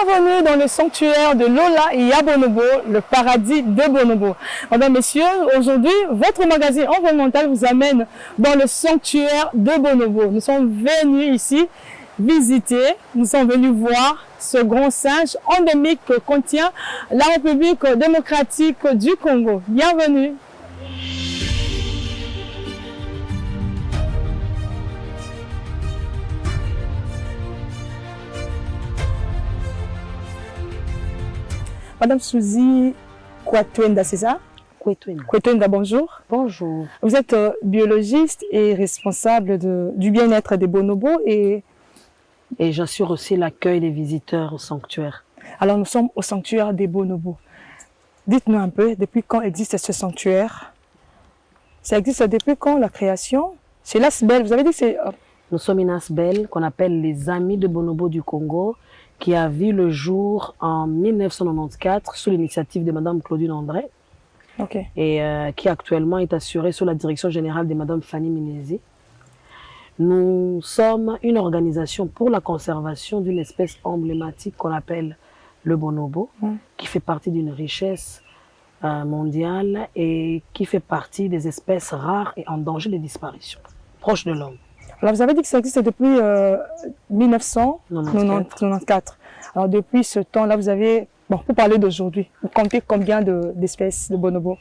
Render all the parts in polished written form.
Bienvenue dans le sanctuaire de Lola Yabonobo, le paradis de Bonobo. Mesdames, Messieurs, aujourd'hui, votre magazine environnemental vous amène dans le sanctuaire de Bonobo. Nous sommes venus ici visiter, nous sommes venus voir ce grand singe endémique que contient la République démocratique du Congo. Bienvenue. Madame Suzy Kwatwenda, c'est ça? Kwatwenda, bonjour. Bonjour. Vous êtes biologiste et responsable du bien-être des bonobos et j'assure aussi l'accueil des visiteurs au sanctuaire. Alors nous sommes au sanctuaire des bonobos. Dites-nous un peu, depuis quand existe ce sanctuaire? Ça existe depuis quand la création? C'est l'ASBEL, vous avez dit que c'est... Nous sommes une ASBEL qu'on appelle les Amis de Bonobo du Congo, qui a vu le jour en 1994 sous l'initiative de Madame Claudine André, et qui actuellement est assurée sous la direction générale de Madame Fanny Minezi. Nous sommes une organisation pour la conservation d'une espèce emblématique qu'on appelle le bonobo, qui fait partie d'une richesse mondiale et qui fait partie des espèces rares et en danger de disparition, proches de l'homme. Alors vous avez dit que ça existe depuis 1994. Alors depuis ce temps-là, vous avez, bon, pour parler d'aujourd'hui, vous comptez combien d'espèces de bonobos?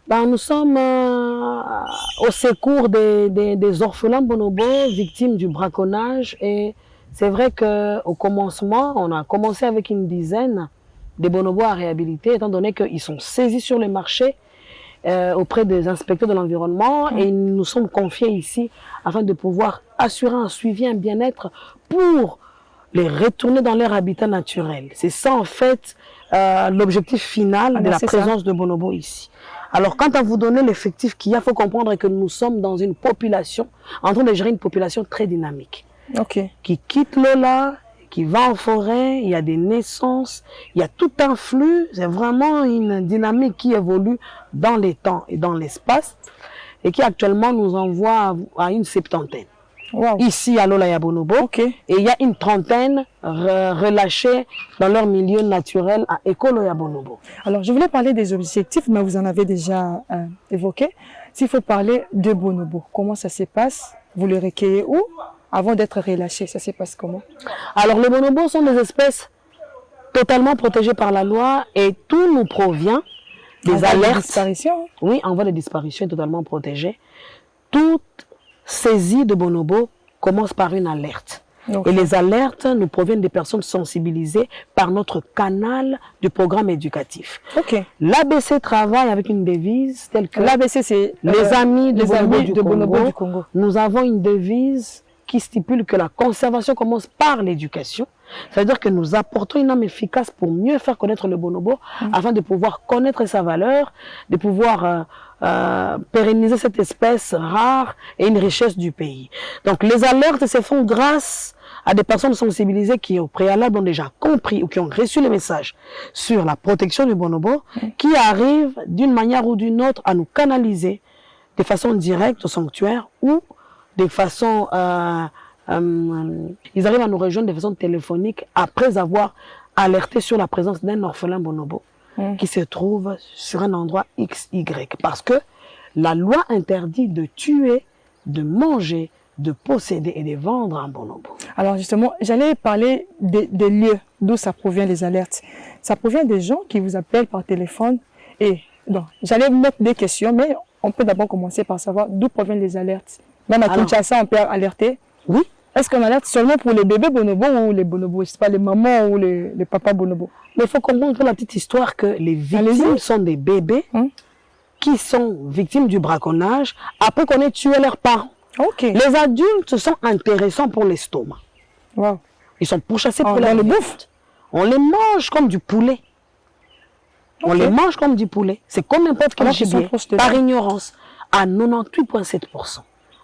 Nous sommes au secours des orphelins bonobos victimes du braconnage, et c'est vrai qu'au commencement, on a commencé avec une dizaine de bonobos à réhabiliter, étant donné qu'ils sont saisis sur le marché auprès des inspecteurs de l'environnement, et nous sommes confiés ici afin de pouvoir assurer un suivi, un bien-être pour les retourner dans leur habitat naturel. C'est ça en fait l'objectif final de la présence de bonobos ici. Alors quant à vous donner l'effectif qu'il y a, il faut comprendre que nous sommes dans une population, en train de gérer une population très dynamique, qui quitte Lola, qui va en forêt, il y a des naissances, il y a tout un flux, c'est vraiment une dynamique qui évolue dans les temps et dans l'espace, et qui actuellement nous envoie à une septantaine. Ici à Lola Yabonobo, et il y a une trentaine relâchées dans leur milieu naturel à Ekolo Yabonobo. Alors je voulais parler des objectifs, mais vous en avez déjà évoqué. S'il faut parler de bonobos, comment ça se passe? Vous les recueillez où? Avant d'être relâchés, ça se passe comment? Alors les bonobos sont des espèces totalement protégées par la loi, et tout nous provient des alertes. De disparition? Oui, en voie de disparition est totalement protégée. Toute saisie de bonobos commence par une alerte. Et les alertes nous proviennent des personnes sensibilisées par notre canal du programme éducatif. L'ABC travaille avec une devise telle que... L'ABC, c'est les amis de bonobos du Congo. Nous avons une devise qui stipule que la conservation commence par l'éducation. C'est-à-dire que nous apportons une arme efficace pour mieux faire connaître le bonobo, afin de pouvoir connaître sa valeur, de pouvoir pérenniser cette espèce rare et une richesse du pays. Donc les alertes se font grâce à des personnes sensibilisées qui au préalable ont déjà compris ou qui ont reçu les messages sur la protection du bonobo, qui arrivent d'une manière ou d'une autre à nous canaliser de façon directe au sanctuaire, ou de façon... ils arrivent à nous rejoindre de façon téléphonique après avoir alerté sur la présence d'un orphelin bonobo qui se trouve sur un endroit XY. Parce que la loi interdit de tuer, de manger, de posséder et de vendre un bonobo. Alors justement, j'allais parler des lieux d'où ça provient, les alertes. Ça provient des gens qui vous appellent par téléphone. Et donc, j'allais mettre des questions, mais on peut d'abord commencer par savoir d'où proviennent les alertes. Même à Kinshasa, on peut alerter. Oui. Est-ce qu'on alerte seulement pour les bébés bonobos ou les bonobos, je sais pas, les mamans ou les papas bonobos? Mais il faut comprendre la petite histoire que les victimes sont des bébés qui sont victimes du braconnage après qu'on ait tué leurs parents. Les adultes sont intéressants pour l'estomac. Ils sont pourchassés pour la bouffe. On les mange comme du poulet. On les mange comme du poulet. C'est comme n'importe quel gibier, par ignorance. À 98,7%.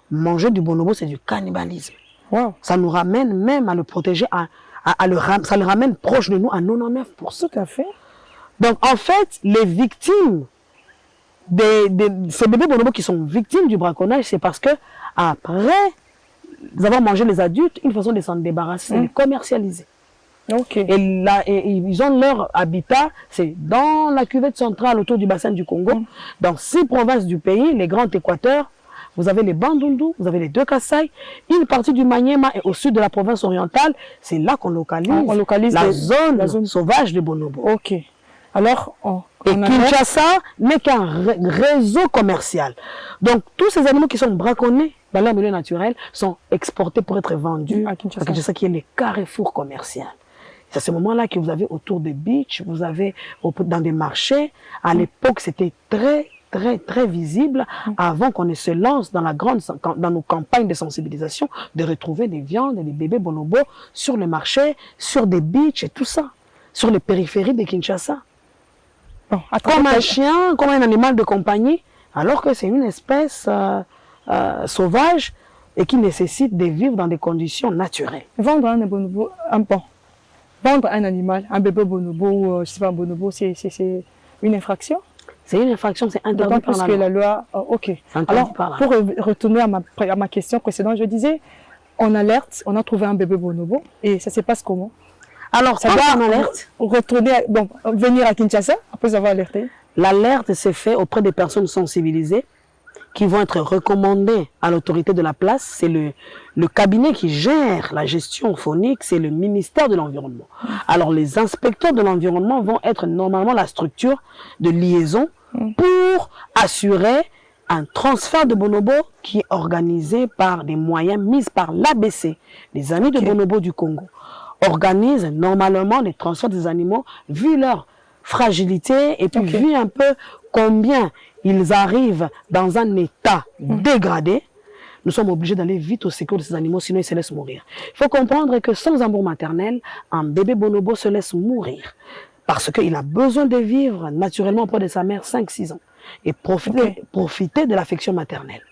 Manger du bonobo, c'est du cannibalisme. Ça nous ramène même à le protéger, ça le ramène proche de nous à 99%. Tout à fait. Donc en fait, les victimes ces bébés bonobos qui sont victimes du braconnage, c'est parce que après avoir mangé les adultes, une façon de s'en débarrasser, c'est de les commercialiser. Ok. Et, là, et ils ont leur habitat, c'est dans la cuvette centrale autour du bassin du Congo. Dans 6 provinces du pays, les grands équateurs, vous avez les Bandundu, vous avez les 2 Kasaï, une partie du Maniema et au sud de la province orientale, c'est là qu'on localise, la zone sauvage de Bonobo. Ok. Alors, et Kinshasa n'est qu'un réseau commercial. Donc, tous ces animaux qui sont braconnés dans leur milieu naturel sont exportés pour être vendus à Kinshasa, qui est le carrefour commercial. C'est à ce moment-là que vous avez autour des beaches, vous avez dans des marchés. À l'époque, c'était très visible avant qu'on ne se lance dans nos campagnes de sensibilisation, de retrouver des viandes et des bébés bonobos sur le marché, sur des beaches et tout ça, sur les périphéries de Kinshasa. Bon, comme un chien, comme un animal de compagnie, alors que c'est une espèce sauvage et qui nécessite de vivre dans des conditions naturelles. Vendre un bonobo, vendre un animal, un bébé bonobo, je sais pas, un bonobo, c'est une infraction? C'est une infraction, c'est interdit par la loi. La loi, ok. Alors, pour retourner à ma question précédente, je disais, on alerte, on a trouvé un bébé bonobo, et ça se passe comment? Alors, ça doit en alerte. Venir à Kinshasa, après avoir alerté. L'alerte s'est faite auprès des personnes sensibilisées qui vont être recommandées à l'autorité de la place. C'est le cabinet qui gère la gestion faunique, c'est le ministère de l'Environnement. Alors, les inspecteurs de l'environnement vont être normalement la structure de liaison pour assurer un transfert de bonobo qui est organisé par des moyens mis par l'ABC, les Amis de Bonobo du Congo. Organise normalement les transferts des animaux vu leur fragilité et puis vu un peu combien ils arrivent dans un état dégradé. Nous sommes obligés d'aller vite au secours de ces animaux, sinon ils se laissent mourir. Il faut comprendre que sans amour maternel, un bébé bonobo se laisse mourir parce qu'il a besoin de vivre naturellement auprès de sa mère 5-6 ans et profiter de l'affection maternelle.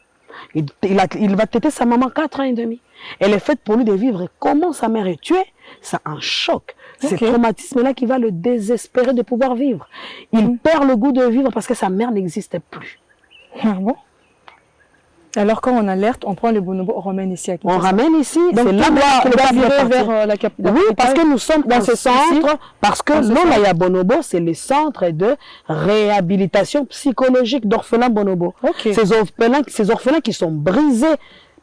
Il va téter sa maman 4 ans et demi. Elle est faite pour lui de vivre. Et comment sa mère est tuée, c'est un choc. C'est ce traumatisme-là qui va le désespérer de pouvoir vivre. Il perd le goût de vivre parce que sa mère n'existe plus. Ah bon? Alors quand on alerte, on prend les bonobos, on ramène ici à Kinshasa. On ramène ici, donc là que le papier vers la capitale. Oui, parce que nous sommes dans ce centre, parce que l'Olaya Bonobo, c'est le centre de réhabilitation psychologique d'orphelins bonobo. Ces orphelins qui sont brisés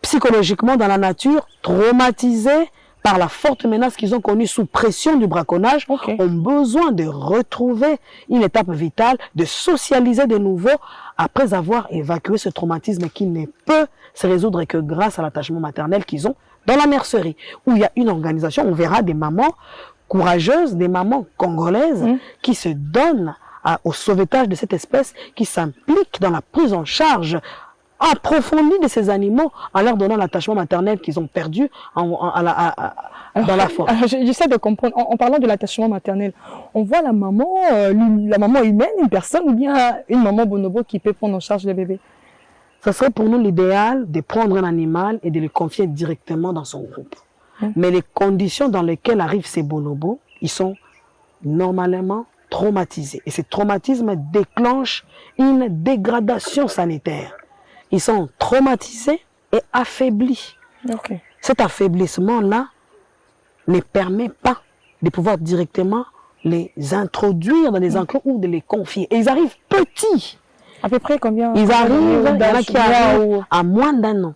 psychologiquement dans la nature, traumatisés par la forte menace qu'ils ont connue sous pression du braconnage, ont besoin de retrouver une étape vitale, de socialiser de nouveau après avoir évacué ce traumatisme qui ne peut se résoudre que grâce à l'attachement maternel qu'ils ont dans la mercerie, où il y a une organisation, on verra des mamans courageuses, des mamans congolaises qui se donnent au sauvetage de cette espèce, qui s'impliquent dans la prise en charge approfondie de ces animaux en leur donnant l'attachement maternel qu'ils ont perdu dans la forêt. J'essaie de comprendre, en parlant de l'attachement maternel, on voit la maman humaine, une personne, ou bien une maman bonobo qui peut prendre en charge le bébé? Ça serait pour nous l'idéal de prendre un animal et de le confier directement dans son groupe. Mais les conditions dans lesquelles arrivent ces bonobos, ils sont normalement traumatisés. Et ces traumatismes déclenchent une dégradation sanitaire. Ils sont traumatisés et affaiblis. Cet affaiblissement-là ne permet pas de pouvoir directement les introduire dans des enclos ou de les confier. Et ils arrivent petits. À peu près combien? Ils arrivent, il y en a qui arrivent à moins d'1 an.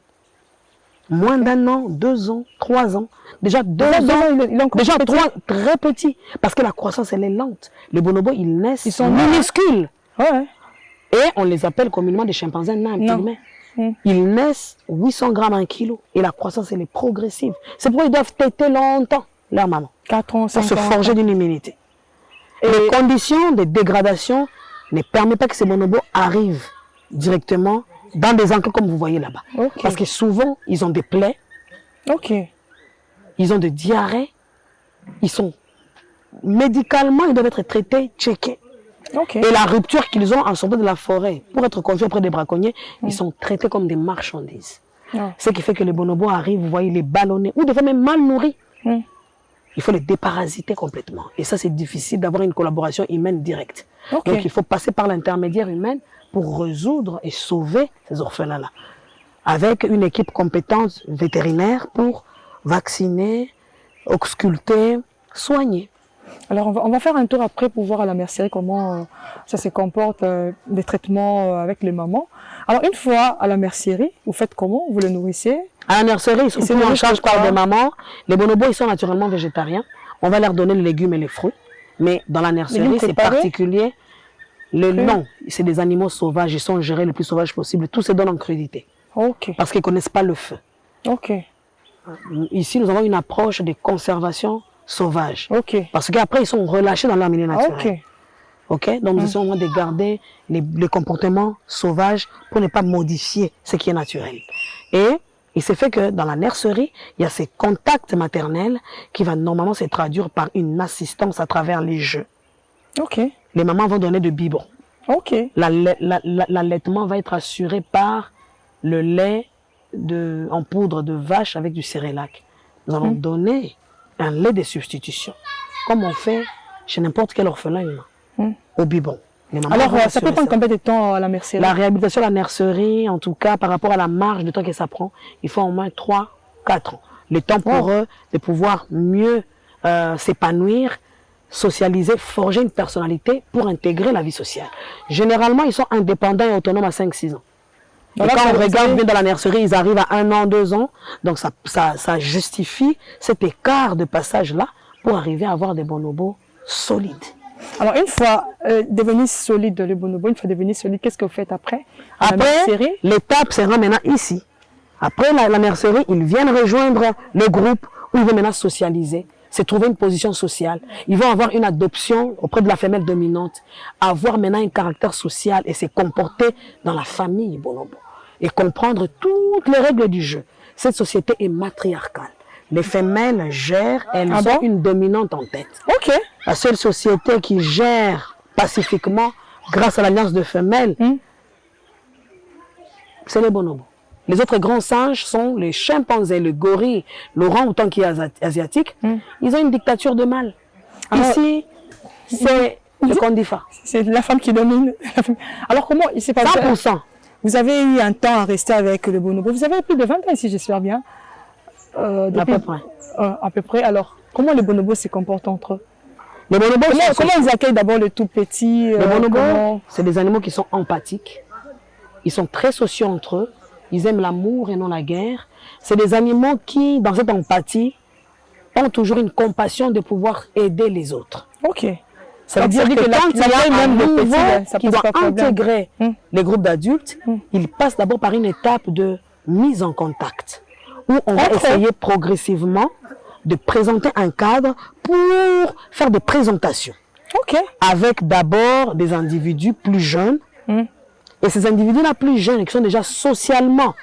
Moins d'1 an, 2 ans, 3 ans. Déjà 2 ans, déjà 3, très petits. Parce que la croissance, elle est lente. Les bonobos, ils naissent, ils sont minuscules. Et on les appelle communément des chimpanzés nains. Ils naissent 800 grammes à 1 kilo. Et la croissance, elle est progressive. C'est pourquoi ils doivent téter longtemps, leur maman. 4 ans, 5 ans. Pour se forger d'une immunité. Et les conditions de dégradation ne permettent pas que ces bonobos arrivent directement dans des enclos comme vous voyez là-bas. Parce que souvent, ils ont des plaies. Ils ont des diarrhées. Ils sont médicalement, ils doivent être traités, checkés. Et la rupture qu'ils ont en sortant de la forêt pour être confiés auprès des braconniers, ils sont traités comme des marchandises. Ce qui fait que les bonobos arrivent, vous voyez, les ballonnés ou des fois même mal nourris. Il faut les déparasiter complètement. Et ça, c'est difficile d'avoir une collaboration humaine directe. Donc, il faut passer par l'intermédiaire humain pour résoudre et sauver ces orphelins-là. Avec une équipe compétente vétérinaire pour vacciner, ausculter, soigner. Alors, on va faire un tour après pour voir à la mercerie comment ça se comporte, les traitements avec les mamans. Alors, une fois à la mercerie, vous faites comment? Vous les nourrissez? À la nurserie, ils sont pris en charge par des mamans. Les bonobos, ils sont naturellement végétariens. On va leur donner les légumes et les fruits. Mais dans la nurserie, c'est particulier. Non, c'est des animaux sauvages. Ils sont gérés le plus sauvage possible. Tout se donne en crudité. Ok. Parce qu'ils ne connaissent pas le feu. Ok. Ici, nous avons une approche de conservation sauvage. Ok. Parce qu'après, ils sont relâchés dans leur milieu naturel. Ok. Ok. Donc, nous essayons de garder les comportements sauvages pour ne pas modifier ce qui est naturel. Et il s'est fait que dans la nurserie, il y a ces contacts maternels qui va normalement se traduire par une assistance à travers les jeux. Ok. Les mamans vont donner de biberons. Ok. L'allaitement va être assuré par le lait en poudre de vache avec du cérélac. Nous allons donner un lait de substitution, comme on fait chez n'importe quel orphelin humain, au biberon. Alors, ça peut prendre combien de temps à la mercerie? La réhabilitation de la nurserie, en tout cas, par rapport à la marge de temps que ça prend, il faut au moins 3-4 ans. Le temps pour eux de pouvoir mieux s'épanouir, socialiser, forger une personnalité pour intégrer la vie sociale. Généralement, ils sont indépendants et autonomes à 5-6 ans. Et quand on regarde bien dans la nurserie, ils arrivent à 1 an, 2 ans. Donc ça justifie cet écart de passage-là pour arriver à avoir des bonobos solides. Alors, une fois devenu solide, le bonobo, une fois devenu solide, qu'est-ce que vous faites après? Après, l'étape sera maintenant ici. Après la nurserie, ils viennent rejoindre le groupe où ils vont maintenant socialiser, se trouver une position sociale. Ils vont avoir une adoption auprès de la femelle dominante, avoir maintenant un caractère social et se comporter dans la famille bonobo et comprendre toutes les règles du jeu. Cette société est matriarcale. Les femelles gèrent, elles ont une dominante en tête. Ok. La seule société qui gère pacifiquement grâce à l'alliance de femelles, c'est les bonobos. Les autres grands singes sont les chimpanzés, le gorille, l'orang-outan qui est asiatique. Ils ont une dictature de mâle. Ici, c'est le Kondifa. C'est la femme qui domine. Alors comment il s'est passé? 100%. Vous avez eu un temps à rester avec le bonobo. Vous avez plus de 20 ans ici, j'espère bien. À peu près. À peu près. Alors, comment les bonobos se comportent entre eux? Les bonobos, comment ils accueillent d'abord le tout petit? Les bonobos, c'est des animaux qui sont empathiques. Ils sont très sociaux entre eux. Ils aiment l'amour et non la guerre. C'est des animaux qui, dans cette empathie, ont toujours une compassion de pouvoir aider les autres. Ok. Ça veut dire que quand il y a un nouveau qui doit intégrer les groupes d'adultes, il passe d'abord par une étape de mise en contact, où on va essayer progressivement de présenter un cadre pour faire des présentations. Ok. Avec d'abord des individus plus jeunes. Et ces individus-là plus jeunes, qui sont déjà socialement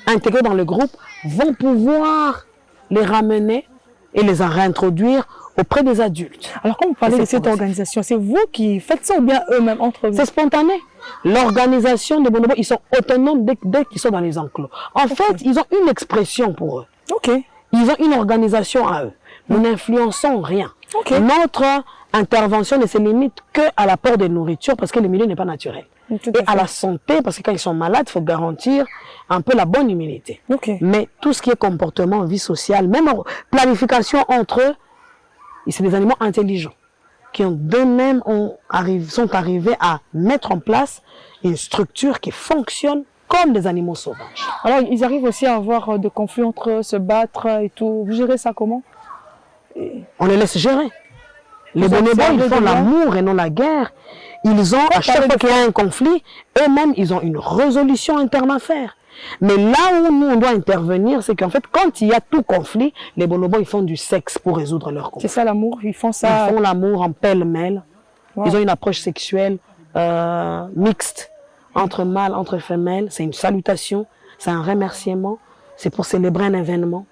intégrés dans le groupe, vont pouvoir les ramener et les réintroduire auprès des adultes. Alors, quand vous parlez de cette organisation, c'est vous qui faites ça ou bien eux-mêmes entre vous? C'est spontané. L'organisation des bonobos, ils sont autonomes dès qu'ils sont dans les enclos. En fait, ils ont une expression pour eux. Ok. Ils ont une organisation à eux. Nous n'influençons rien. Okay. Notre intervention ne se limite qu'à l'apport de nourriture parce que le milieu n'est pas naturel. Et à la santé, parce que quand ils sont malades, il faut garantir un peu la bonne immunité. Okay. Mais tout ce qui est comportement, vie sociale, même planification entre eux, c'est des animaux intelligents qui d'eux-mêmes sont arrivés à mettre en place une structure qui fonctionne comme des animaux sauvages. Alors, ils arrivent aussi à avoir des conflits entre eux, se battre et tout. Vous gérez ça comment? On les laisse gérer. Les bonobos, ils font l'amour et non la guerre. Ils ont, à chaque fois qu'il y a un conflit, eux-mêmes, ils ont une résolution interne à faire. Mais là où nous, on doit intervenir, c'est qu'en fait, quand il y a tout conflit, les bonobos, ils font du sexe pour résoudre leur conflit. C'est ça l'amour, ils font ça. Ils font l'amour en pêle-mêle. Wow. Ils ont une approche sexuelle mixte, entre mâles, entre femelles. C'est une salutation, c'est un remerciement, c'est pour célébrer un événement.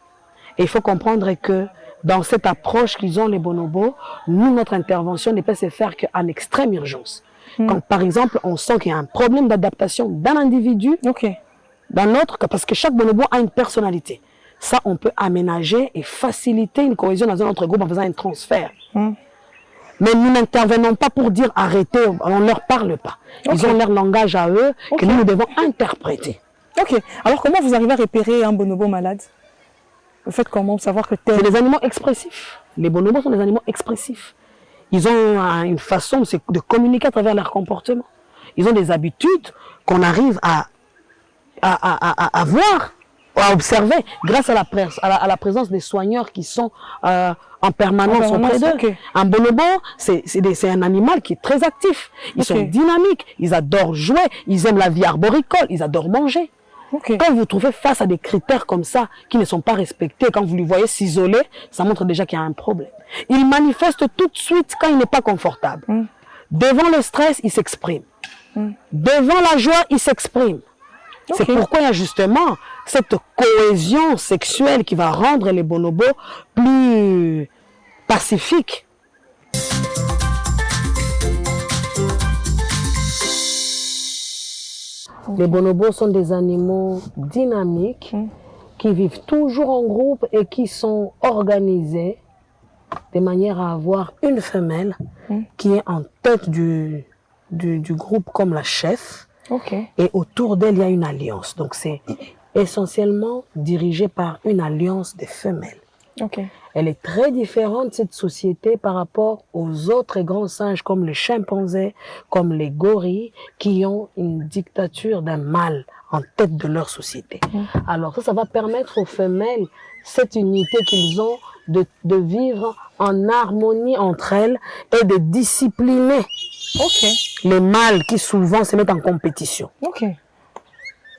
Et il faut comprendre que dans cette approche qu'ils ont, les bonobos, nous, notre intervention ne peut se faire qu'en extrême urgence. Quand, par exemple, on sent qu'il y a un problème d'adaptation d'un individu, d'un autre, parce que chaque bonobo a une personnalité. Ça, on peut aménager et faciliter une cohésion dans un autre groupe en faisant un transfert. Mais nous n'intervenons pas pour dire arrêtez, on ne leur parle pas. Ils ont leur langage à eux que nous devons interpréter. Ok. Alors, comment vous arrivez à repérer un bonobo malade? Vous faites comment savoir que C'est des animaux expressifs. Les bonobos sont des animaux expressifs. Ils ont une façon de communiquer à travers leur comportement. Ils ont des habitudes qu'on arrive à voir, à observer, grâce à la présence des soigneurs qui sont en permanence auprès d'eux. Okay. Un bonobo, c'est un animal qui est très actif. Ils sont dynamiques, ils adorent jouer, ils aiment la vie arboricole, ils adorent manger. Quand vous vous trouvez face à des critères comme ça, qui ne sont pas respectés, quand vous les voyez s'isoler, ça montre déjà qu'il y a un problème. Il manifeste tout de suite quand il n'est pas confortable. Devant le stress, il s'exprime. Devant la joie, il s'exprime. C'est pourquoi il y a justement cette cohésion sexuelle qui va rendre les bonobos plus pacifiques. Les bonobos sont des animaux dynamiques qui vivent toujours en groupe et qui sont organisés de manière à avoir une femelle qui est en tête du groupe comme la chef. Et autour d'elle, il y a une alliance. Donc, c'est essentiellement dirigé par une alliance des femelles. Elle est très différente, cette société, par rapport aux autres grands singes comme les chimpanzés, comme les gorilles, qui ont une dictature d'un mâle en tête de leur société. Alors ça va permettre aux femelles, cette unité qu'ils ont, de vivre en harmonie entre elles et de discipliner les mâles qui souvent se mettent en compétition.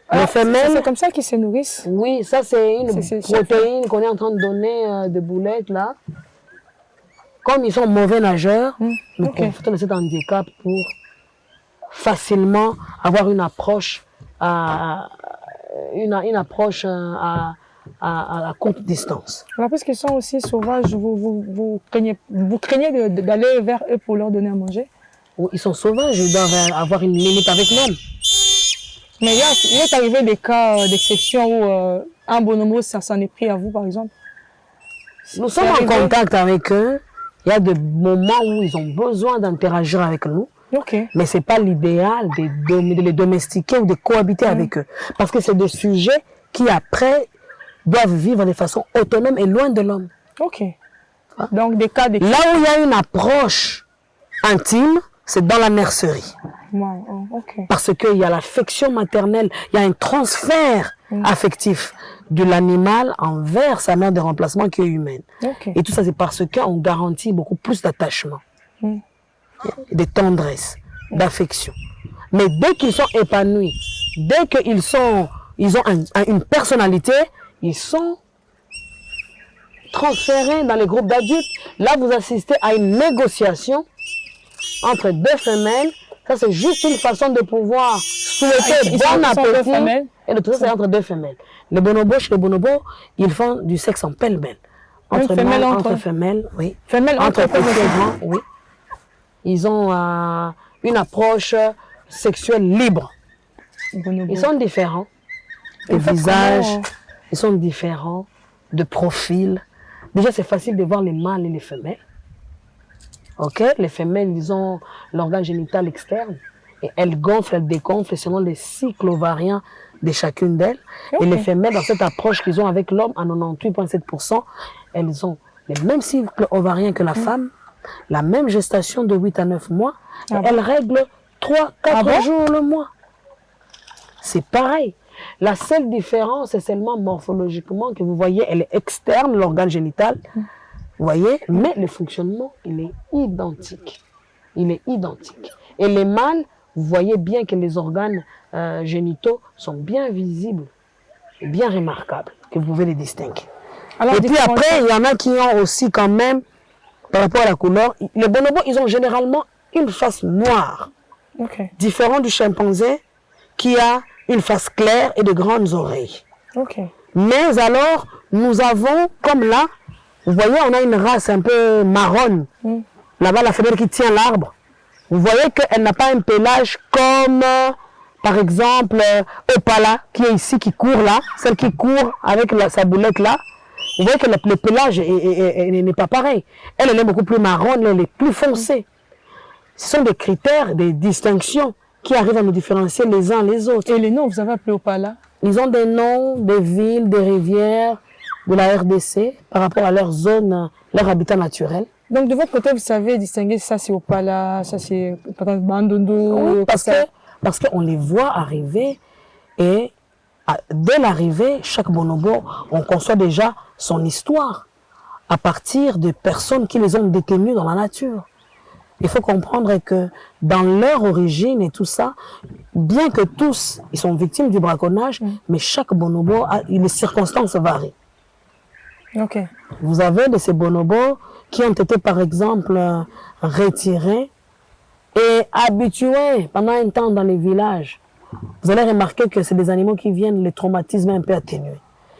Les femelles, c'est comme ça qu'ils se nourrissent. Oui, ça c'est une protéine qu'on est en train de donner de boulettes là. Comme ils sont mauvais nageurs, nous profitons de cet handicap pour facilement avoir une approche à à courte distance. Alors, puisqu'ils sont aussi sauvages, vous craignez d'aller vers eux pour leur donner à manger? Oui, ils sont sauvages, ils doivent avoir une limite avec l'homme. Mais il est arrivé des cas d'exception où un bonobo s'en est pris à vous, par exemple? Nous sommes en contact avec eux. Il y a des moments où ils ont besoin d'interagir avec nous. Mais ce n'est pas l'idéal de les domestiquer ou de cohabiter avec eux. Parce que c'est des sujets qui, après, doivent vivre de façon autonome et loin de l'homme. Donc, des cas d'exception. Là où il y a une approche intime, c'est dans la nurserie. Parce qu'il y a l'affection maternelle, il y a un transfert affectif de l'animal envers sa mère de remplacement qui est humaine. Et tout ça, c'est parce qu'on garantit beaucoup plus d'attachement, de tendresse, d'affection. Mais dès qu'ils sont épanouis, dès qu'ils ont une personnalité, ils sont transférés dans les groupes d'adultes. Là, vous assistez à une négociation entre deux femelles. Ça, c'est juste une façon de pouvoir souhaiter bon appétit. Et le tout ça, c'est entre deux femelles. Les bonobos, chez les bonobos, ils font du sexe en pêle-mêle. Entre mâles, entre femelles, oui. Entre petits et grands, oui. Ils ont une approche sexuelle libre. Ils sont différents. Les visages, ils sont différents. De profil. Déjà, c'est facile de voir les mâles et les femelles. Les femelles, ils ont l'organe génital externe. Et elles gonflent, elles dégonflent selon les cycles ovariens de chacune d'elles. Et les femelles, dans cette approche qu'ils ont avec l'homme, à 98,7%, elles ont les mêmes cycles ovariens que la femme, la même gestation de 8 à 9 mois. Et elles règlent 3-4 jours le mois. C'est pareil. La seule différence, c'est seulement morphologiquement que vous voyez, elle est externe, l'organe génital. Vous voyez, mais le fonctionnement, il est identique. Il est identique. Et les mâles, vous voyez bien que les organes génitaux sont bien visibles et bien remarquables, que vous pouvez les distinguer. Alors, et puis après, il y en a qui ont aussi quand même, par rapport à la couleur, les bonobos, ils ont généralement une face noire, différent du chimpanzé qui a une face claire et de grandes oreilles. Mais alors, nous avons, comme là, vous voyez, on a une race un peu marronne. Là-bas, la femelle qui tient l'arbre. Vous voyez qu'elle n'a pas un pelage comme, par exemple, Opala, qui est ici, qui court là. Celle qui court avec sa boulette là. Vous voyez que le pelage n'est pas pareil. Elle est beaucoup plus marronne, elle est plus foncée. Ce sont des critères, des distinctions qui arrivent à nous différencier les uns les autres. Et les noms, vous avez appelé Opala? Ils ont des noms, des villes, des rivières, de la RDC par rapport à leur zone, leur habitat naturel. Donc, de votre côté, vous savez distinguer ça, c'est Opala, ça, c'est peut-être Bandondo. Oui, parce qu'on les voit arriver et dès l'arrivée, chaque bonobo, on conçoit déjà son histoire à partir de personnes qui les ont détenues dans la nature. Il faut comprendre que dans leur origine et tout ça, bien que tous ils sont victimes du braconnage, mais chaque bonobo, les circonstances varient. Ok. Vous avez de ces bonobos qui ont été par exemple retirés et habitués pendant un temps dans les villages. Vous allez remarquer que c'est des animaux qui viennent les traumatismes un peu atténués.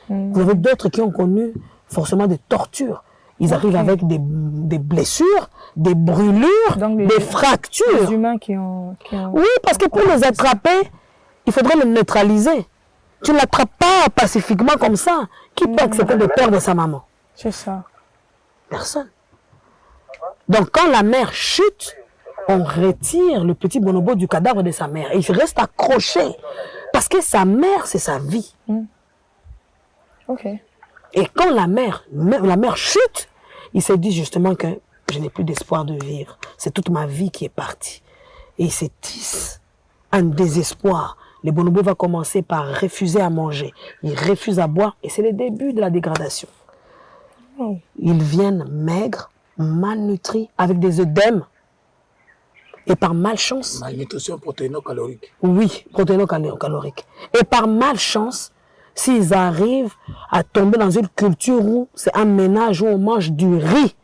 Vous avez d'autres qui ont connu forcément des tortures. Ils arrivent avec des blessures, des brûlures, donc des fractures. Les humains qui ont... Oui, parce que pour les attraper, il faudrait les neutraliser. Tu ne l'attrapes pas pacifiquement comme ça. Qui peut accepter de perdre sa maman? C'est ça. Personne. Donc quand la mère chute, on retire le petit bonobo du cadavre de sa mère. Et il reste accroché. Parce que sa mère, c'est sa vie. Ok. Et quand la mère chute, il s'est dit justement que je n'ai plus d'espoir de vivre. C'est toute ma vie qui est partie. Et il se tisse un désespoir. Les bonobos vont commencer par refuser à manger. Ils refusent à boire et c'est le début de la dégradation. Ils viennent maigres, malnutris, avec des œdèmes. Et par malchance... Malnutrition protéino-calorique. Oui, protéino-calorique. Et par malchance, s'ils arrivent à tomber dans une culture où c'est un ménage où on mange du riz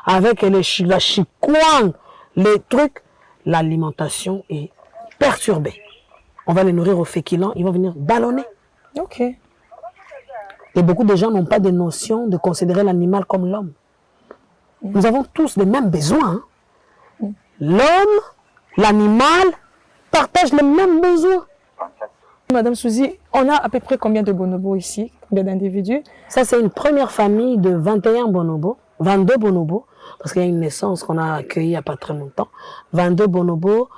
avec la chikwang, les trucs, l'alimentation est perturbée. On va les nourrir au féculent, ils vont venir ballonner. Ok. Et beaucoup de gens n'ont pas de notion de considérer l'animal comme l'homme. Nous avons tous les mêmes besoins. L'homme, l'animal partagent les mêmes besoins. Madame Souzy, on a à peu près combien de bonobos ici? Combien d'individus? Ça, c'est une première famille de 21 bonobos, 22 bonobos, parce qu'il y a une naissance qu'on a accueillie il n'y a pas très longtemps. 22 bonobos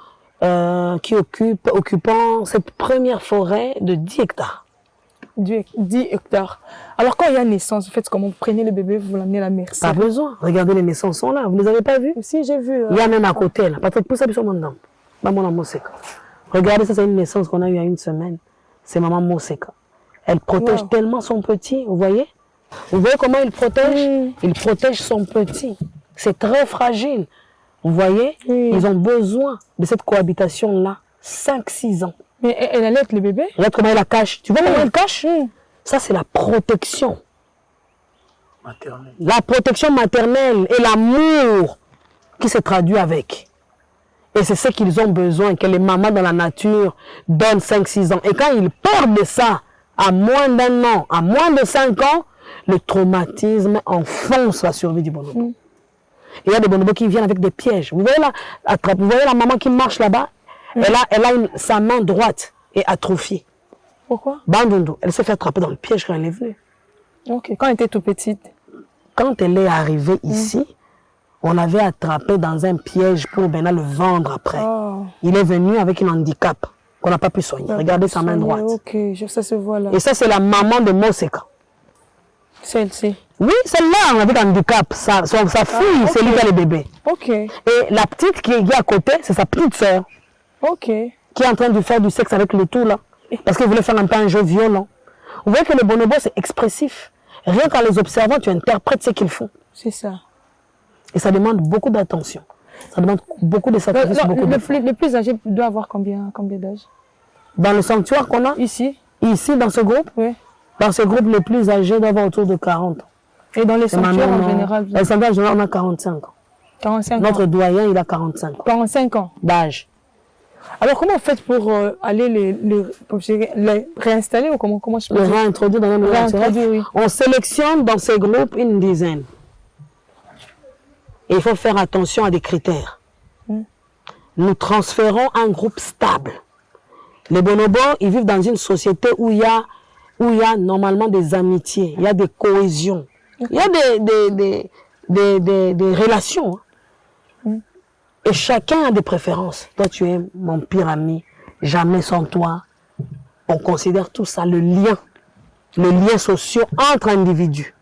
qui occupant cette première forêt de 10 hectares. 10 hectares. Alors, quand il y a naissance, vous faites comment? Vous prenez le bébé, vous l'amenez à la mer? Pas besoin. Regardez, les naissances sont là. Vous ne les avez pas vues? Si, j'ai vu. Il y a même à côté, là. Patrick, pousse sur mon dent. Maman Moseka. Regardez, ça, c'est une naissance qu'on a eue il y a une semaine. C'est maman Moseka. Elle protège tellement son petit, vous voyez? Vous voyez comment il protège? Il protège son petit. C'est très fragile. Vous voyez? Ils ont besoin de cette cohabitation-là. 5-6 ans. Mais elle allait le bébé? Regarde comment elle la cache. Tu vois comment elle cache? Ça, c'est la protection. Maternelle. La protection maternelle et l'amour qui se traduit avec. Et c'est ce qu'ils ont besoin, que les mamans dans la nature donnent 5-6 ans. Et quand ils perdent ça à moins d'1 an, à moins de 5 ans, le traumatisme enfonce la survie du bonobo. Et il y a des bonobos qui viennent avec des pièges. Vous voyez la maman qui marche là-bas? Elle a sa main droite est atrophiée. Pourquoi? Bandondo. Elle s'est fait attraper dans le piège quand elle est venue. Ok. Quand elle était toute petite? Quand elle est arrivée ici, on l'avait attrapé dans un piège pour maintenant le vendre après. Il est venu avec un handicap qu'on n'a pas pu soigner. Regardez sa main droite. Ok, ça se voit là. Et ça, c'est la maman de Moseka. Celle-ci? Oui, celle-là avec handicap. Sa fille, c'est lui qui a le bébé. Ok. Et la petite qui est à côté, c'est sa petite sœur. Ok. Qui est en train de faire du sexe avec le tout là. Parce qu'elle voulait faire un peu un jeu violent. Vous voyez que les bonobos, c'est expressif. Rien qu'en les observant, tu interprètes ce qu'ils font. C'est ça. Et ça demande beaucoup d'attention. Ça demande beaucoup de sacrifices. Le plus âgé doit avoir combien d'âge? Dans le sanctuaire qu'on a? Ici? Ici, dans ce groupe? Oui. Dans ce groupe, le plus âgé doit avoir autour de 40 ans. Et dans les sanctuaires en général? Dans les sanctuaires en général, on a 45 ans. 45 ans. Notre doyen, il a 45 ans. 45 ans d'âge. Alors, comment vous faites pour aller les réinstaller ou comment je peux les réintroduire dans le milieu naturel? Oui. On sélectionne dans ces groupes une dizaine. Et il faut faire attention à des critères. Nous transférons un groupe stable. Les bonobos, ils vivent dans une société où il y a normalement des amitiés, il y a des cohésions, il y a des relations. Et chacun a des préférences. Toi, tu es mon pire ami, jamais sans toi. On considère tout ça, le lien social entre individus.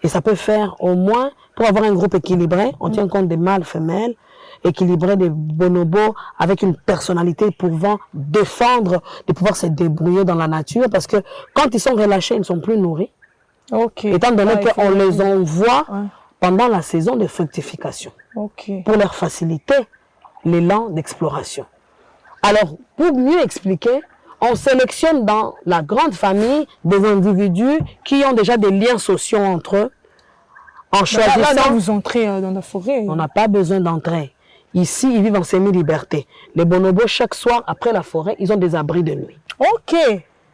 Et ça peut faire au moins, pour avoir un groupe équilibré, on tient compte des mâles, femelles, équilibré des bonobos avec une personnalité pouvant défendre, de pouvoir se débrouiller dans la nature, parce que quand ils sont relâchés, ils ne sont plus nourris. Ok. Étant donné qu'on les envoie Ouais. pendant la saison de fructification, Ok. pour leur faciliter l'élan d'exploration. Alors, pour mieux expliquer, on sélectionne dans la grande famille des individus qui ont déjà des liens sociaux entre eux. En Là, choisissant, vous entrez dans la forêt. on n'a pas besoin d'entrer. Ici, ils vivent en semi-liberté. Les bonobos, chaque soir, après la forêt, ils ont des abris de nuit. Ok.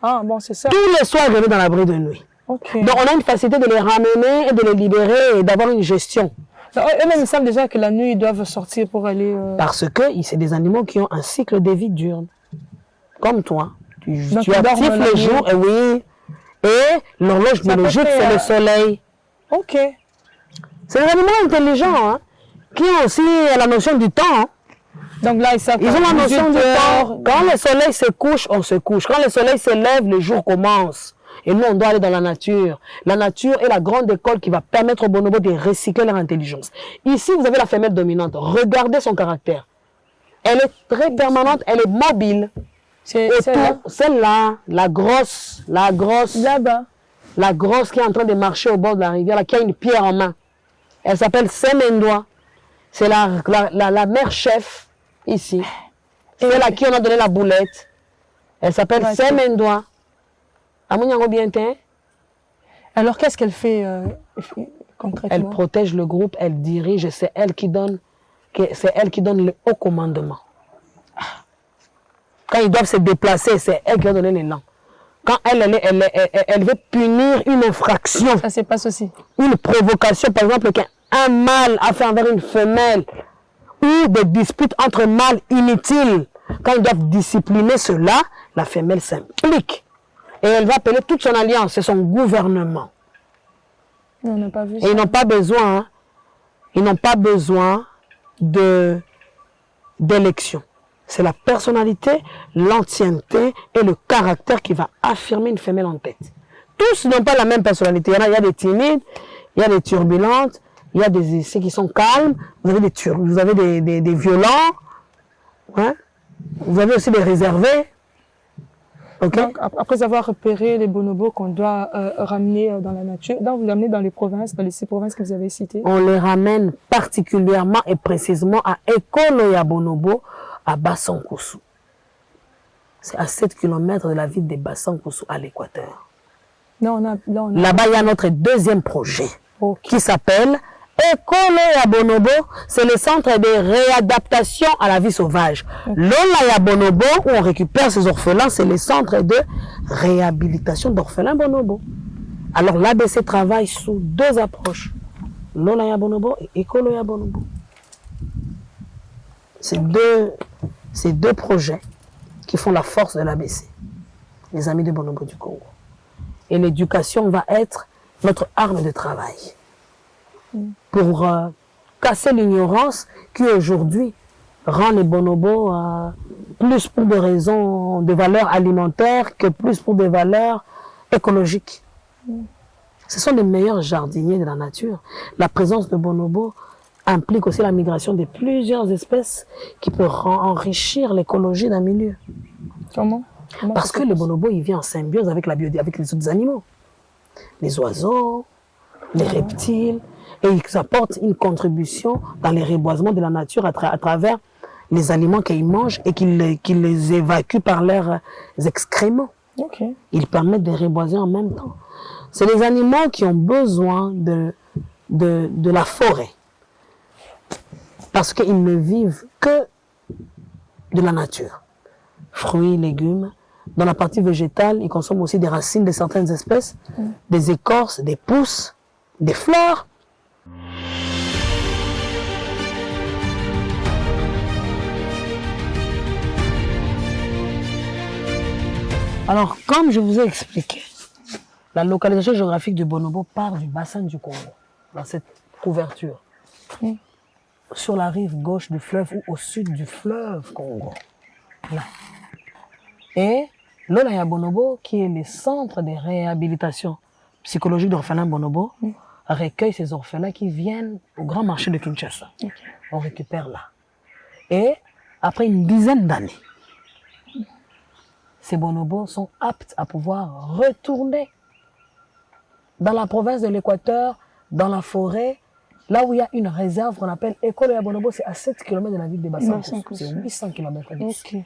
Ah, bon, c'est ça. Tous les soirs, ils reviennent dans l'abri de nuit. Ok. Donc, on a une facilité de les ramener et de les libérer et d'avoir une gestion. Eux-mêmes, ils savent déjà que la nuit, ils doivent sortir pour aller... Parce que c'est des animaux qui ont un cycle de vie diurne. Comme toi. Donc, Tu ils dorment actives la le nuit. jour, et oui. Et l'horloge Ça biologique, peut faire, c'est le soleil. Ok. C'est des animaux intelligents, hein, qui ont aussi la notion du temps. Hein. Donc là, ils savent Ils ont la notion du 18 heures. temps. Quand le soleil se couche, on se couche. Quand le soleil se lève, le jour commence. Et nous, on doit aller dans la nature. La nature est la grande école qui va permettre aux bonobos de recycler leur intelligence. Ici, vous avez la femelle dominante. Regardez son caractère. Elle est très permanente, elle est mobile. C'est Et là. tout, celle-là, la grosse, Là-bas. la grosse qui est en train de marcher au bord de la rivière, là, qui a une pierre en main. Elle s'appelle Semendoa. C'est la mère chef ici. C'est là qui on a donné la boulette. Elle s'appelle Ouais, Semendoa. Amouniango bien teint. Alors, qu'est-ce qu'elle fait Elle concrètement? protège le groupe, elle dirige, et c'est elle qui donne le haut commandement. Quand ils doivent se déplacer, c'est elle qui va donner l'élan. Quand elle veut punir une infraction, Ça se passe aussi. une provocation, par exemple, qu'un mâle a fait envers une femelle, ou des disputes entre mâles inutiles, quand ils doivent discipliner cela, la femelle s'implique. Et elle va appeler toute son alliance, c'est son gouvernement. On n'a pas vu Et ça. ils n'ont pas besoin, hein, ils n'ont pas besoin d'élection. C'est la personnalité, l'ancienneté et le caractère qui va affirmer une femelle en tête. Tous n'ont pas la même personnalité. Il y a des timides, il y a des turbulentes, il y a ceux qui sont calmes, vous avez des violents, hein? Vous avez aussi des réservés. Okay? Donc, après avoir repéré les bonobos qu'on doit ramener dans la nature, donc vous l'amenez dans les provinces, dans les 6 provinces que vous avez citées. On les ramène particulièrement et précisément à Ekoloya Bonobo, à Bassankousou. C'est à 7 km de la ville de Bassankousou à l'équateur. Là-bas, il y a notre deuxième projet qui s'appelle Ekoloya Bonobo. C'est le centre de réadaptation à la vie sauvage. L'Olaya Bonobo, où on récupère ces orphelins, c'est le centre de réhabilitation d'orphelins bonobo. Alors l'ABC travaille sous 2 approches. L'Olaya Bonobo et Ekoloya Bonobo. Ces deux projets qui font la force de l'ABC, les Amis de Bonobo du Congo. Et l'éducation va être notre arme de travail pour casser l'ignorance qui aujourd'hui rend les bonobos plus pour des raisons de valeurs alimentaires que plus pour des valeurs écologiques. Ce sont les meilleurs jardiniers de la nature. La présence de bonobos implique aussi la migration de plusieurs espèces qui peuvent enrichir l'écologie d'un milieu. Comment Parce que le bonobo, il vit en symbiose avec avec les autres animaux. Les oiseaux, les reptiles, et ils apportent une contribution dans les reboisements de la nature à travers les aliments qu'ils mangent et qu'ils les évacuent par leurs excréments. Okay. Ils permettent de reboiser en même temps. C'est les animaux qui ont besoin de la forêt. Parce qu'ils ne vivent que de la nature. Fruits, légumes. Dans la partie végétale, ils consomment aussi des racines de certaines espèces, des écorces, des pousses, des fleurs. Alors, comme je vous ai expliqué, la localisation géographique du bonobo part du bassin du Congo, dans cette couverture, sur la rive gauche du fleuve ou au sud du fleuve Congo. Là. Et l'Olaya Bonobo, qui est le centre de réhabilitation psychologique d'orphelins bonobo, recueille ces orphelins qui viennent au grand marché de Kinshasa. Ok. On récupère là. Et après une dizaine d'années, ces bonobos sont aptes à pouvoir retourner dans la province de l'Équateur, dans la forêt, là où il y a une réserve qu'on appelle École ya Bonobo, c'est à 7 km de la ville de Bassancourt. C'est 800 km d'ici. Ok.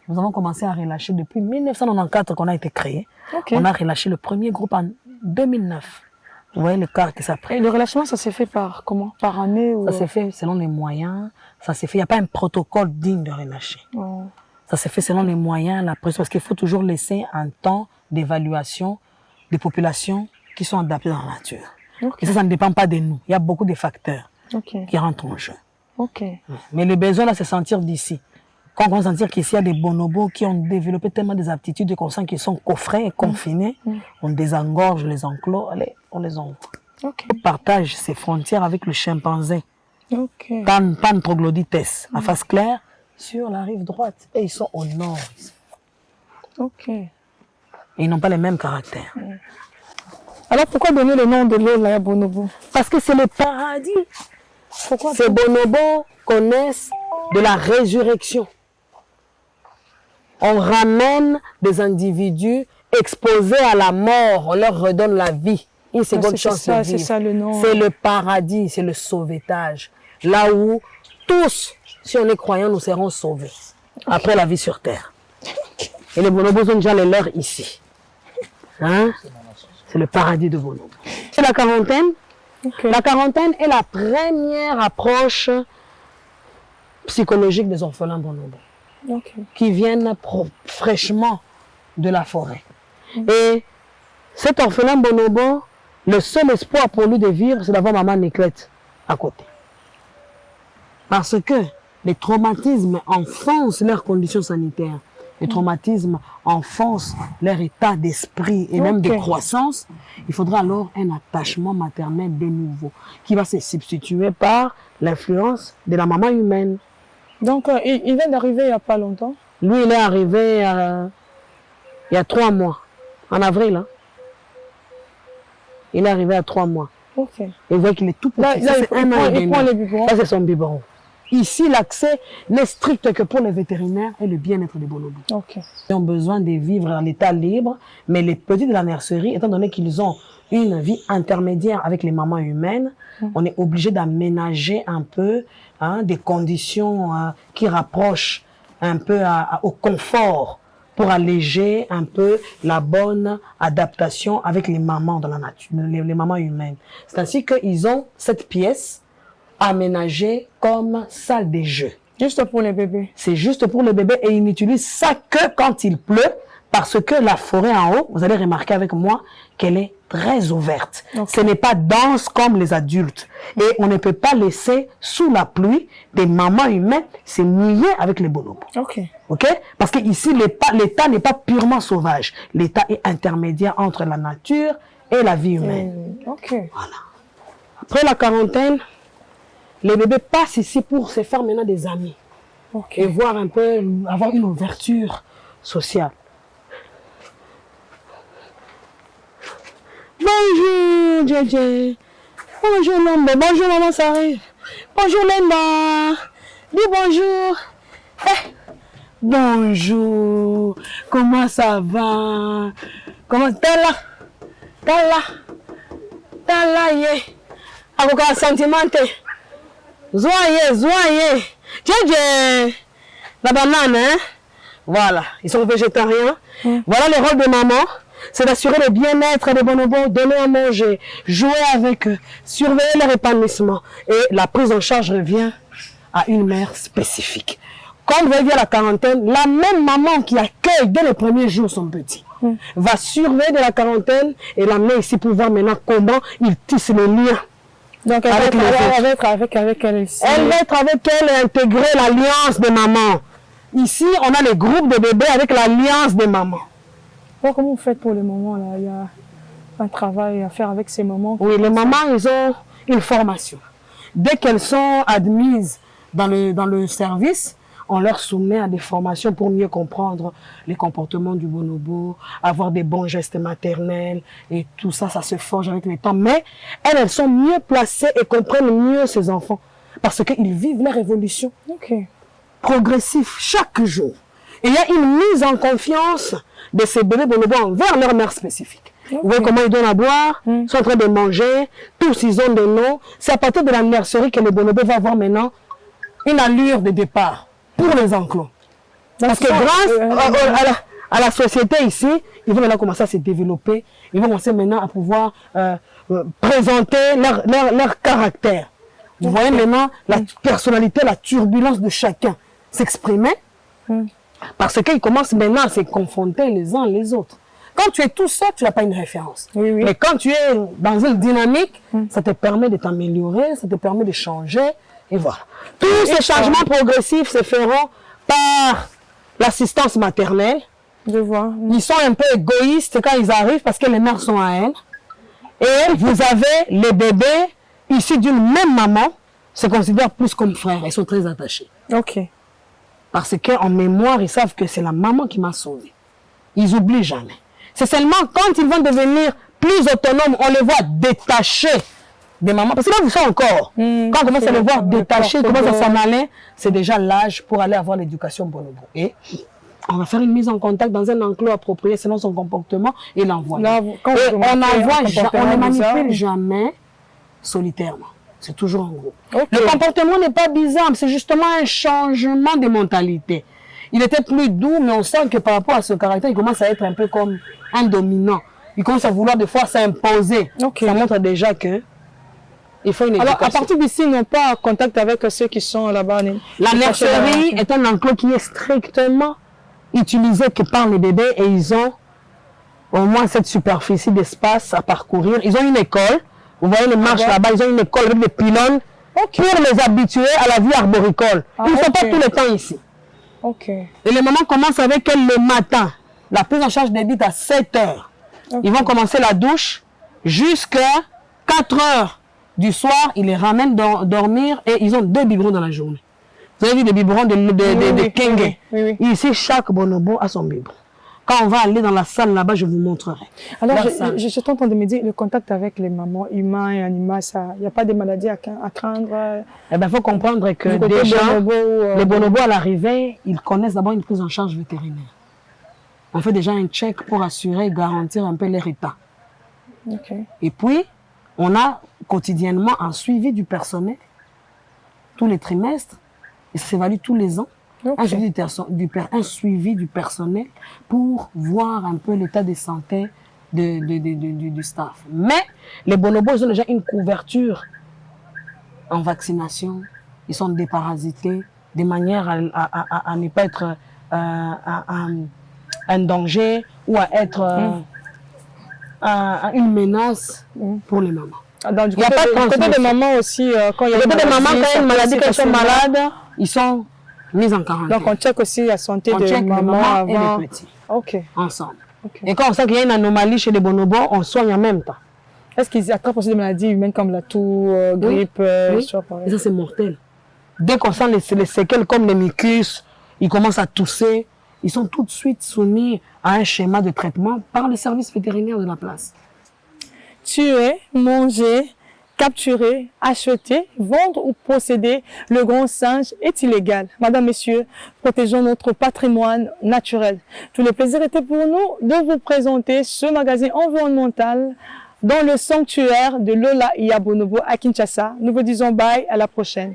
Nous avons commencé à relâcher depuis 1994 qu'on a été créé. Ok. On a relâché le premier groupe en 2009. Vous voyez le quart que ça prend. Et le relâchement, ça s'est fait par comment? Par année ou... Ça s'est fait selon les moyens. Ça s'est fait. Il n'y a pas un protocole digne de relâcher. Oh. Ça s'est fait selon les moyens, la pression. Parce qu'il faut toujours laisser un temps d'évaluation des populations qui sont adaptées dans la nature. Ok. Et ça ne dépend pas de nous. Il y a beaucoup de facteurs Ok. qui rentrent en jeu. Ok. Mais le besoin là, c'est sentir d'ici. Quand on va sentir qu'ici, il y a des bonobos qui ont développé tellement des aptitudes qu'on sent qu'ils sont coffrés et confinés, on désengorge les enclos, allez, on les envoie. Ok. On partage ses frontières avec le chimpanzé, Ok. Pan troglodytes, à face claire, sur la rive droite. Et ils sont au nord. Ok. Et ils n'ont pas les mêmes caractères. Alors pourquoi donner le nom de l'eau là, Bonobo? Parce que c'est le paradis. Pourquoi? Ces bonobos connaissent de la résurrection. On ramène des individus exposés à la mort, on leur redonne la vie. Une seconde chance de vivre. C'est ça le nom. C'est le paradis, c'est le sauvetage. Là où tous, si on est croyant, nous serons sauvés. Après la vie sur terre. Et les bonobos ont déjà les leurs ici. Hein? C'est le paradis de bonobo. C'est la quarantaine. Ok. La quarantaine est la première approche psychologique des orphelins bonobos Ok. qui viennent fraîchement de la forêt. Et cet orphelin bonobo, le seul espoir pour lui de vivre, c'est d'avoir maman Néclette à côté. Parce que les traumatismes enfoncent leurs conditions sanitaires. Les traumatismes enfoncent leur état d'esprit et même de croissance. Il faudra alors un attachement maternel de nouveau qui va se substituer par l'influence de la maman humaine. Donc, il vient d'arriver il n'y a pas longtemps. Lui, il est arrivé il y a 3 mois, en avril. Hein. Il est arrivé à 3 mois. Ok. Et vous voyez qu'il est tout petit. Là, Ça, c'est un an et il prend demi. les biberons. Ça, c'est son biberon. Ici, l'accès n'est strict que pour les vétérinaires et le bien-être des bonobos. Ok. Ils ont besoin de vivre en état libre, mais les petits de la nurserie, étant donné qu'ils ont une vie intermédiaire avec les mamans humaines, on est obligé d'aménager un peu des conditions qui rapprochent un peu au confort pour alléger un peu la bonne adaptation avec les mamans dans la nature, les mamans humaines. C'est ainsi qu'ils ont cette pièce aménagée comme salle de jeu. Juste pour les bébés. C'est juste pour le bébé et ils n'utilisent ça que quand il pleut parce que la forêt en haut, vous allez remarquer avec moi qu'elle est très ouverte. Okay. Ce n'est pas dense comme les adultes. Et on ne peut pas laisser sous la pluie des mamans humaines se mouiller avec les bonobos. Ok. Ok? Parce que ici, l'état n'est pas purement sauvage. L'état est intermédiaire entre la nature et la vie humaine. Ok. Voilà. Après la quarantaine, les bébés passent ici pour se faire maintenant des amis. Ok. Et voir un peu, avoir une ouverture sociale. Bonjour, Djedje. Bonjour, Lombe. Bonjour, maman Sarif. Bonjour, Lenda. Dis bonjour. Bonjour. Comment ça va? Comment t'es là? T'es là, yé. Avec un sentiment. Zoyez. Djedje. La banane, hein? Voilà. Ils sont végétariens. Voilà le rôle de maman. C'est d'assurer le bien-être des bonobos, donner à manger, jouer avec eux, surveiller leur épanouissement. Et la prise en charge revient à une mère spécifique. Comme vous avez vu à la quarantaine, la même maman qui accueille dès les premiers jours son petit va surveiller de la quarantaine et l'amener ici pour voir maintenant comment il tisse le lien. Donc elle va être avec elle ici. Elle va être avec elle et intégrer l'alliance des mamans. Ici, on a les groupes de bébés avec l'alliance des mamans. Bon, comment vous faites pour le moment là? Il y a un travail à faire avec ces mamans. Oui, les mamans, ils ont une formation. Dès qu'elles sont admises dans le service, on leur soumet à des formations pour mieux comprendre les comportements du bonobo, avoir des bons gestes maternels, et tout ça, ça se forge avec le temps. Mais elles sont mieux placées et comprennent mieux ces enfants, parce qu'ils vivent leur évolution progressive chaque jour. Et il y a une mise en confiance de ces bébés bonobos envers leur mère spécifique. Vous voyez comment ils donnent à boire, ils sont en train de manger, tous ils ont des noms. C'est à partir de la nurserie que le bonobo va avoir maintenant une allure de départ pour les enclos. Parce que grâce à la société ici, ils vont maintenant commencer à se développer, ils vont commencer maintenant à pouvoir présenter leur caractère. Vous voyez maintenant la personnalité, la turbulence de chacun s'exprimer. Parce qu'ils commencent maintenant à se confronter les uns les autres. Quand tu es tout seul, tu n'as pas une référence. Mais quand tu es dans une dynamique, ça te permet de t'améliorer, ça te permet de changer. Et voilà. Tous ces changements progressifs se feront par l'assistance maternelle. Je vois. Ils sont un peu égoïstes quand ils arrivent parce que les mères sont à elles. Et vous avez les bébés issus d'une même maman, se considèrent plus comme frères. Ils sont très attachés. Parce qu'en mémoire, ils savent que c'est la maman qui m'a sauvé. Ils oublient jamais. C'est seulement quand ils vont devenir plus autonomes, on les voit détachés des mamans. Parce que là, vous savez encore, quand on commence à les voir détachés, ils commencent à s'en aller, c'est déjà l'âge pour aller avoir l'éducation bonobo. Et on va faire une mise en contact dans un enclos approprié selon son comportement et l'envoyer. On ne manipule jamais solitairement. C'est toujours en groupe. Le comportement n'est pas bizarre, c'est justement un changement de mentalité. Il était plus doux, mais on sent que par rapport à ce caractère, il commence à être un peu comme un dominant. Il commence à vouloir des fois s'imposer. Ça montre déjà que il faut une éducation. Alors, à partir d'ici, ils n'ont pas contact avec ceux qui sont là-bas. La nurserie est un enclos qui est strictement utilisé que par les bébés et ils ont au moins cette superficie d'espace à parcourir. Ils ont une école. Vous voyez les marches là-bas, ils ont une école avec des pylônes pour les habituer à la vie arboricole. Ils ne sont pas tout le temps ici. Et les mamans commencent avec elles le matin. La prise en charge débute à 7 heures. Ils vont commencer la douche jusqu'à 4 heures du soir. Ils les ramènent dormir et ils ont 2 biberons dans la journée. Vous avez vu des biberons de Kenge. Ici, chaque bonobo a son biberon. Quand on va aller dans la salle là-bas, je vous montrerai. Alors, je suis en train de me dire, le contact avec les mamans, humains et animaux, il n'y a pas de maladies à craindre. Eh bien, il faut comprendre que déjà, les bonobos à l'arrivée, ils connaissent d'abord une prise en charge vétérinaire. On fait déjà un check pour assurer et garantir un peu leur état. Et puis, on a quotidiennement un suivi du personnel, tous les trimestres, et ça s'évalue tous les ans. Un suivi du personnel pour voir un peu l'état de santé du staff. Mais les bonobos, ils ont déjà une couverture en vaccination. Ils sont déparasités de manière à ne pas être un danger ou à être une menace pour les mamans. Il n'y a pas de côté des mamans aussi, quand il y a une maladie, quand elles sont malades, ils sont mis en quarantaine. Donc on check aussi la santé de maman avant. Et les petits. Ensemble. Et quand on sent qu'il y a une anomalie chez les bonobos, on soigne en même temps. Est-ce qu'ils attrapent aussi des maladies humaines comme la toux, grippe, et ça c'est mortel. Dès qu'on sent les séquelles comme les mucus, ils commencent à tousser, ils sont tout de suite soumis à un schéma de traitement par les services vétérinaires de la place. Tuer, manger, capturer, acheter, vendre ou posséder le grand singe est illégal. Madame, Messieurs, protégeons notre patrimoine naturel. Tout le plaisir était pour nous de vous présenter ce magazine environnemental dans le sanctuaire de Lola Iya Bonobo à Kinshasa. Nous vous disons bye, à la prochaine.